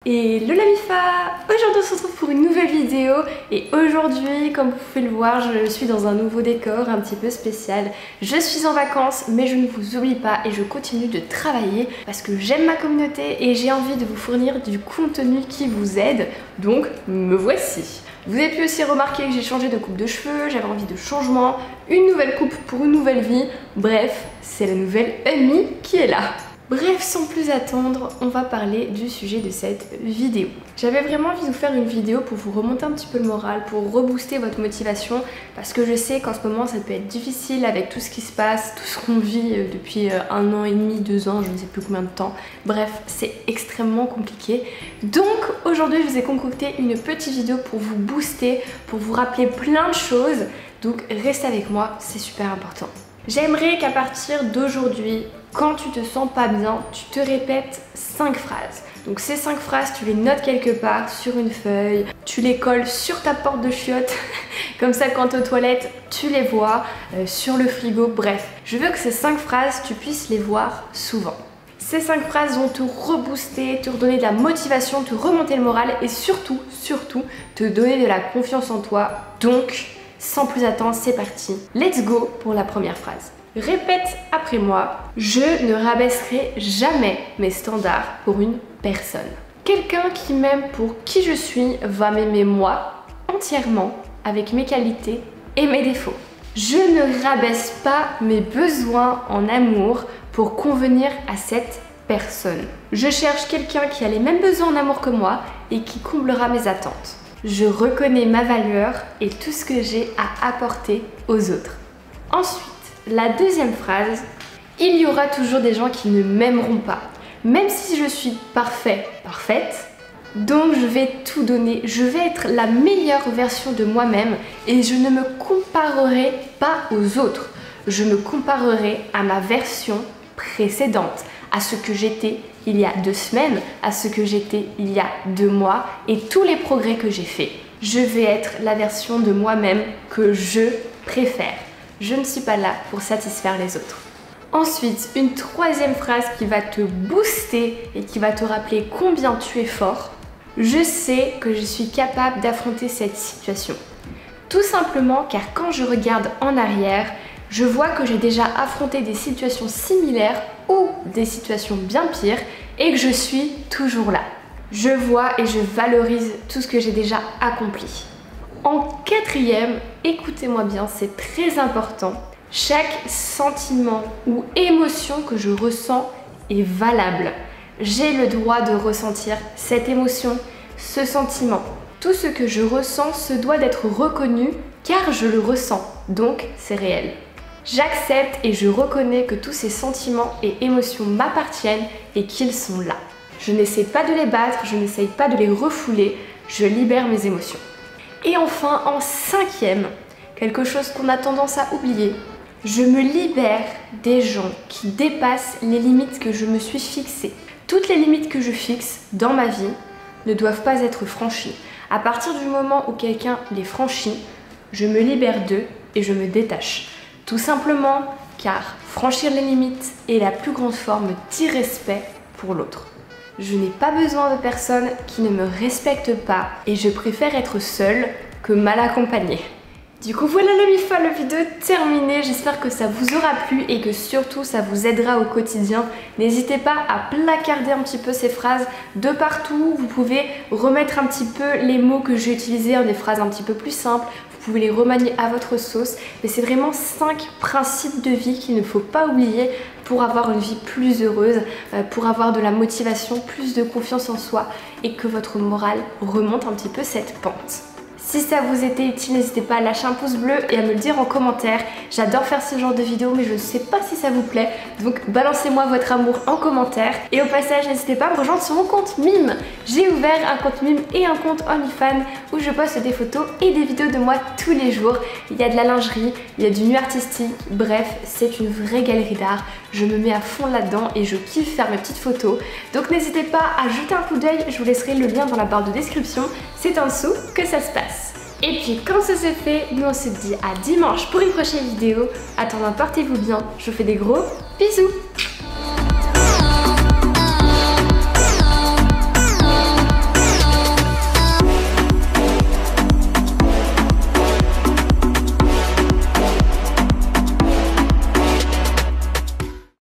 Hello la MIFA! Aujourd'hui on se retrouve pour une nouvelle vidéo et aujourd'hui, comme vous pouvez le voir, je suis dans un nouveau décor un petit peu spécial. Je suis en vacances mais je ne vous oublie pas et je continue de travailler parce que j'aime ma communauté et j'ai envie de vous fournir du contenu qui vous aide, donc me voici. Vous avez pu aussi remarquer que j'ai changé de coupe de cheveux, j'avais envie de changement, une nouvelle coupe pour une nouvelle vie, bref, c'est la nouvelle Amy qui est là. Bref, sans plus attendre, on va parler du sujet de cette vidéo. J'avais vraiment envie de vous faire une vidéo pour vous remonter un petit peu le moral, pour rebooster votre motivation, parce que je sais qu'en ce moment ça peut être difficile avec tout ce qui se passe, tout ce qu'on vit depuis 1 an et demi, 2 ans, je ne sais plus combien de temps. Bref, c'est extrêmement compliqué. Donc aujourd'hui, je vous ai concocté une petite vidéo pour vous booster, pour vous rappeler plein de choses. Donc restez avec moi, c'est super important. J'aimerais qu'à partir d'aujourd'hui, quand tu te sens pas bien, tu te répètes 5 phrases. Donc ces 5 phrases, tu les notes quelque part sur une feuille, tu les colles sur ta porte de chiottes, comme ça quand tu es aux toilettes, tu les vois, sur le frigo, bref. Je veux que ces 5 phrases, tu puisses les voir souvent. Ces 5 phrases vont te rebooster, te redonner de la motivation, te remonter le moral et surtout, te donner de la confiance en toi. Donc, sans plus attendre, c'est parti. Let's go pour la première phrase. Répète après moi, je ne rabaisserai jamais mes standards pour une personne. Quelqu'un qui m'aime pour qui je suis va m'aimer moi entièrement avec mes qualités et mes défauts. Je ne rabaisse pas mes besoins en amour pour convenir à cette personne. Je cherche quelqu'un qui a les mêmes besoins en amour que moi et qui comblera mes attentes. Je reconnais ma valeur et tout ce que j'ai à apporter aux autres. Ensuite, la deuxième phrase, il y aura toujours des gens qui ne m'aimeront pas. Même si je suis parfaite, donc je vais tout donner. Je vais être la meilleure version de moi-même et je ne me comparerai pas aux autres. Je me comparerai à ma version précédente, à ce que j'étais il y a 2 semaines, à ce que j'étais il y a 2 mois et tous les progrès que j'ai faits. Je vais être la version de moi-même que je préfère. Je ne suis pas là pour satisfaire les autres. Ensuite, une troisième phrase qui va te booster et qui va te rappeler combien tu es fort. Je sais que je suis capable d'affronter cette situation. Tout simplement car quand je regarde en arrière, je vois que j'ai déjà affronté des situations similaires ou des situations bien pires et que je suis toujours là. Je vois et je valorise tout ce que j'ai déjà accompli. En quatrième, écoutez-moi bien, c'est très important. Chaque sentiment ou émotion que je ressens est valable. J'ai le droit de ressentir cette émotion, ce sentiment. Tout ce que je ressens se doit d'être reconnu car je le ressens, donc c'est réel. J'accepte et je reconnais que tous ces sentiments et émotions m'appartiennent et qu'ils sont là. Je n'essaie pas de les battre, je n'essaie pas de les refouler, je libère mes émotions. Et enfin, en cinquième, quelque chose qu'on a tendance à oublier, je me libère des gens qui dépassent les limites que je me suis fixées. Toutes les limites que je fixe dans ma vie ne doivent pas être franchies. À partir du moment où quelqu'un les franchit, je me libère d'eux et je me détache. Tout simplement car franchir les limites est la plus grande forme d'irrespect pour l'autre. Je n'ai pas besoin de personnes qui ne me respectent pas et je préfère être seule que mal accompagnée. Du coup voilà la MIFA, la vidéo est terminée, j'espère que ça vous aura plu et que surtout ça vous aidera au quotidien. N'hésitez pas à placarder un petit peu ces phrases de partout, vous pouvez remettre un petit peu les mots que j'ai utilisés en des phrases un petit peu plus simples, vous pouvez les remanier à votre sauce, mais c'est vraiment 5 principes de vie qu'il ne faut pas oublier pour avoir une vie plus heureuse, pour avoir de la motivation, plus de confiance en soi et que votre morale remonte un petit peu cette pente. Si ça vous était utile, n'hésitez pas à lâcher un pouce bleu et à me le dire en commentaire. J'adore faire ce genre de vidéos mais je ne sais pas si ça vous plaît. Donc balancez-moi votre amour en commentaire. Et au passage, n'hésitez pas à me rejoindre sur mon compte Mime. J'ai ouvert un compte Mime et un compte OnlyFans où je poste des photos et des vidéos de moi tous les jours. Il y a de la lingerie, il y a du nu artistique, bref, c'est une vraie galerie d'art. Je me mets à fond là-dedans et je kiffe faire mes petites photos. Donc n'hésitez pas à jeter un coup d'œil, je vous laisserai le lien dans la barre de description. C'est en dessous que ça se passe. Et puis quand ça c'est fait, nous on se dit à dimanche pour une prochaine vidéo. Attendant, portez-vous bien, je vous fais des gros bisous.